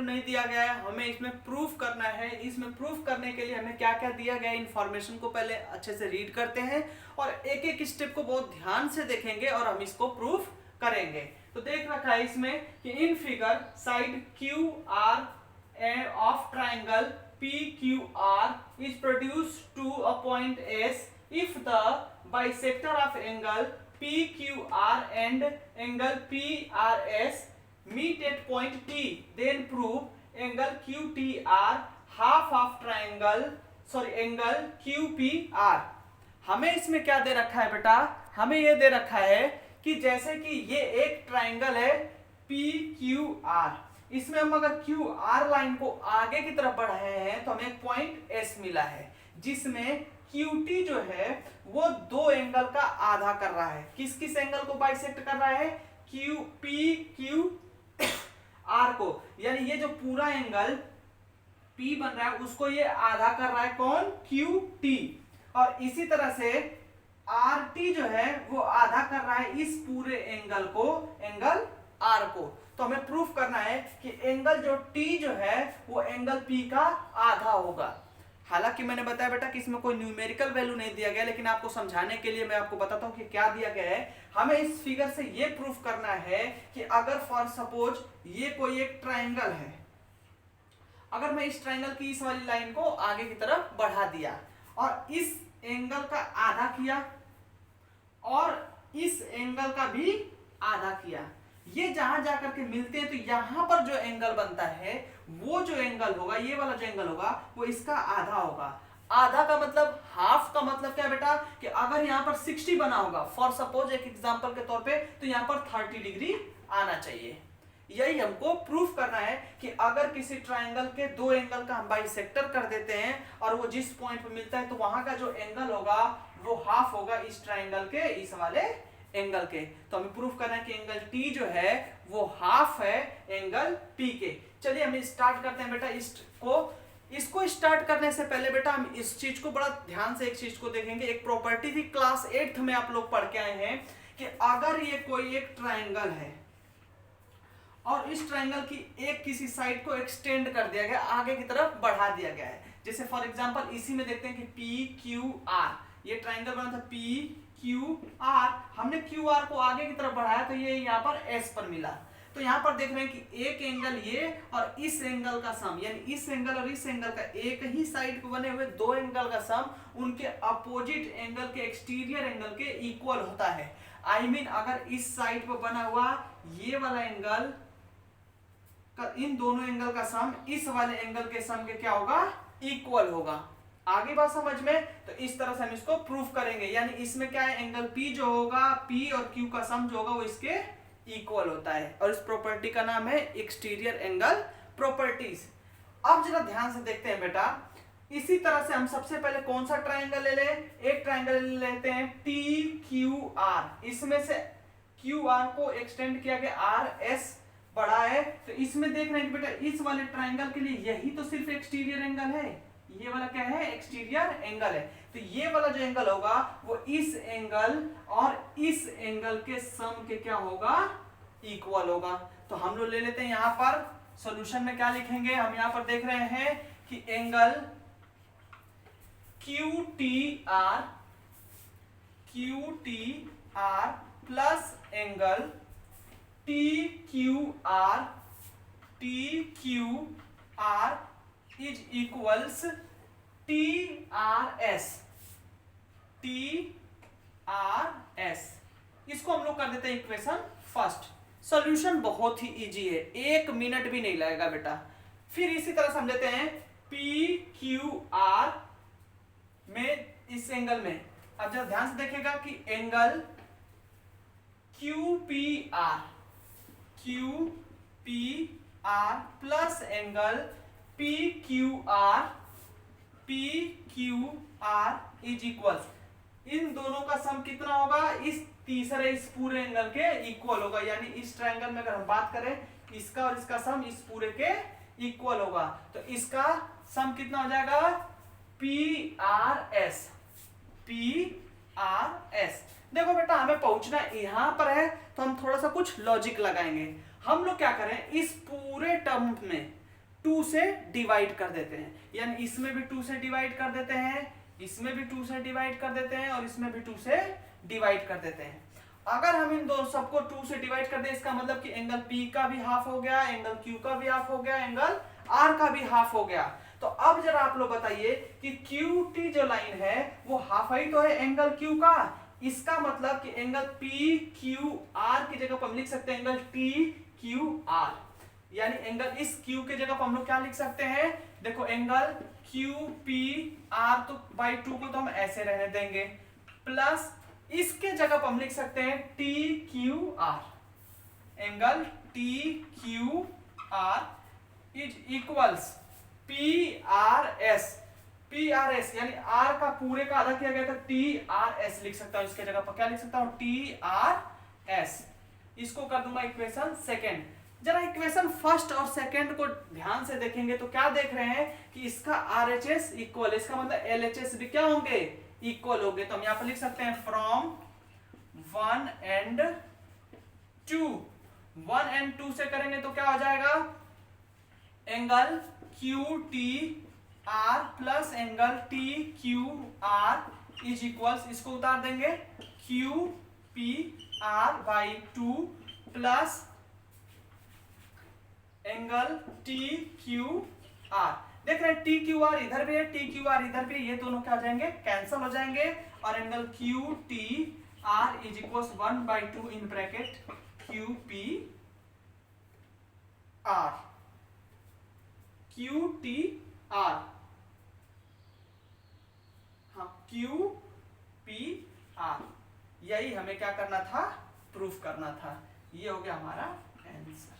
नहीं दिया गया है, हमें इसमें प्रूफ करना है। इसमें प्रूफ करने के लिए हमें क्या क्या दिया गया है, इन्फॉर्मेशन को पहले अच्छे से रीड करते हैं और एक एक स्टेप को बहुत ध्यान से देखेंगे और हम इसको प्रूफ करेंगे। तो देख रखा है इसमें कि in figure side Q R of triangle PQR is produced to a point S if the bisector of angle PQR and angle PRS meet at point T, then prove angle QTR half of angle QPR। हमें इसमें क्या दे रखा है बेटा, हमें ये दे रखा है कि जैसे कि ये एक ट्राइंगल है PQR, इसमें हम अगर QR लाइन को आगे की तरफ बढ़ाए हैं तो हमें एक पॉइंट S मिला है जिसमें QT जो है वो दो एंगल का आधा कर रहा है। किस किस एंगल को बाइसेक्ट कर रहा है? PQR को, यानी ये जो पूरा एंगल P बन रहा है उसको ये आधा कर रहा है कौन? QT। और इसी तरह से RT जो है वो आधा कर रहा है इस पूरे एंगल को, एंगल R को। तो हमें प्रूफ करना है कि एंगल जो T जो है वो एंगल P का आधा होगा। हालांकि मैंने बताया बेटा कि इसमें कोई न्यूमेरिकल वैल्यू नहीं दिया गया, लेकिन आपको समझाने के लिए मैं आपको बताता हूं कि क्या दिया गया है। हमें इस फिगर से ये प्रूफ करना है कि अगर फॉर सपोज ये कोई एक ट्राइंगल है, अगर मैं इस ट्राइंगल की इस वाली लाइन को आगे की तरफ बढ़ा दिया और इस एंगल का आधा किया और इस एंगल का भी आधा किया, ये जहां जाकर के मिलते हैं तो यहां पर जो एंगल बनता है वो जो एंगल होगा, ये वाला जो एंगल होगा वो इसका आधा होगा। आधा का मतलब, हाफ का मतलब क्या बेटा कि अगर यहां पर 60 बना होगा फॉर सपोज एक एग्जांपल के तौर पे, तो यहां पर 30 डिग्री आना चाहिए। यही हमको प्रूफ करना है कि अगर किसी ट्राइंगल के दो एंगल का हम बाइसेक्टर कर देते हैं और वो जिस पॉइंट पे मिलता है तो वहां का जो एंगल होगा वो हाफ होगा इस ट्राइंगल के इस वाले एंगल के। तो हमें प्रूफ करना है कि एंगल T जो है वो हाफ है एंगल P के। चलिए हम स्टार्ट करते हैं बेटा इसको स्टार्ट करने से पहले बेटा हम इस चीज को बड़ा ध्यान से एक चीज को देखेंगे। एक प्रॉपर्टी थी क्लास 8th में आप लोग पढ़ के आए हैं कि अगर ये कोई एक ट्राइंगल है और इस ट्राइंगल की एक किसी साइड को एक्सटेंड कर दिया गया, आगे की तरफ बढ़ा दिया गया है, जैसे फॉर एग्जांपल इसी में देखते हैं कि PQR, ये ट्राइंगल बना था PQR, हमने QR को आगे की तरफ बढ़ाया तो ये यहाँ पर S पर मिला। तो यहाँ पर देख रहे हैं कि एक एंगल ये और इस एंगल का सम, यानी इस एंगल और इस एंगल का एक ही साइड को बने हुए दो एंगल का सम उनके अपोजिट एंगल के एक्सटीरियर एंगल के इक्वल होता है। आई मीन अगर इस साइड पर बना हुआ ये वाला एंगल का इन दोनों एंगल का सम इस वाले एंगल के सम के क्या होगा? इक्वल होगा। आगे बात समझ में? तो इस तरह से हम इसको प्रूफ करेंगे, यानी इसमें क्या है, एंगल P जो होगा, P और Q का सम जो होगा वो इसके इक्वल होता है और इस प्रॉपर्टी का नाम है एक्सटीरियर एंगल प्रॉपर्टीज। अब जरा ध्यान से देखते हैं बेटा, इसी तरह से हम सबसे पहले कौन सा ट्राइंगल ले लें? एक ट्राइंगल ले लेते हैं TQR, इसमें से QR को एक्सटेंड किया गया, RS बड़ा है, तो इसमें देख रहे हैं कि बेटा इस वाले ट्राइंगल के लिए यही तो सिर्फ एक्सटीरियर एंगल है, ये वाला क्या है? एक्सटीरियर एंगल है। तो ये वाला जो एंगल होगा वो इस एंगल और इस एंगल के सम के क्या होगा? इक्वल होगा। तो हम लोग ले लेते हैं यहाँ पर सॉल्यूशन में क्या लिखेंगे, हम यहाँ पर देख रहे हैं कि angle QTR plus angle TQR is equals TRS। इसको हम लोग कर देते हैं इक्वेशन फर्स्ट। सॉल्यूशन बहुत ही इजी है, 1 मिनट भी नहीं लगेगा बेटा। फिर इसी तरह समझ लेते हैं PQR में इस एंगल में, अब जरा ध्यान से देखिएगा कि angle QPR plus angle PQR is equal, इन दोनों का सम कितना होगा? इस तीसरे इस पूरे एंगल के इक्वल होगा, यानी इस ट्रायंगल में अगर हम बात करें इसका और इसका सम इस पूरे के इक्वल होगा, तो इसका सम कितना हो जाएगा? PRS। देखो बेटा हमें पहुंचना यहां पर है तो हम थोड़ा सा कुछ लॉजिक लगाएंगे। हम लोग क्या करें, इस पूरे टर्म में 2 से डिवाइड कर देते हैं, यानी इसमें भी 2 से डिवाइड कर देते हैं, इसमें भी 2 से डिवाइड कर देते हैं और इसमें भी 2 से डिवाइड कर देते हैं। अगर हम इन दो सबको 2 से डिवाइड कर दें, इसका मतलब कि एंगल P का भी हाफ हो गया, एंगल Q का भी हाफ हो गया, एंगल R का भी हाफ हो गया। तो अब जरा आप लोग बताइए कि QT जो लाइन है वो हाफ ही तो है एंगल Q का, इसका मतलब कि एंगल PQR की जगह पर हम लिख सकते हैं एंगल TQR, यानी एंगल इस Q के जगह पर हम लोग क्या लिख सकते हैं, देखो एंगल QPR तो बाई 2 को तो हम ऐसे रहने देंगे, प्लस इसके जगह पर हम लिख सकते हैं TQR, angle TQR is equals PRS यानी R का पूरे का आधा किया गया था, TRS लिख सकता हूं, इसके जगह पर क्या लिख सकता हूं, TRS। इसको कर दूंगा इक्वेशन सेकेंड। जरा इक्वेशन फर्स्ट और सेकेंड को ध्यान से देखेंगे तो क्या देख रहे हैं कि इसका RHS इक्वल, इसका मतलब LHS भी क्या होंगे, इक्वल होंगे। तो हम यहां पर लिख सकते हैं फ्रॉम 1 and 2, 1 and 2 से करेंगे तो क्या हो जाएगा, angle QTR plus angle TQR is equals, इसको उतार देंगे QPR by 2 plus angle TQR। देख रहे हैं TQR इधर भी है, TQR इधर भी, ये दोनों क्या हो जाएंगे, कैंसल हो जाएंगे, और angle QTR is equals 1/2 in bracket QPR, QTR, हाँ QPR, यही हमें क्या करना था, प्रूफ करना था। ये हो गया हमारा आंसर।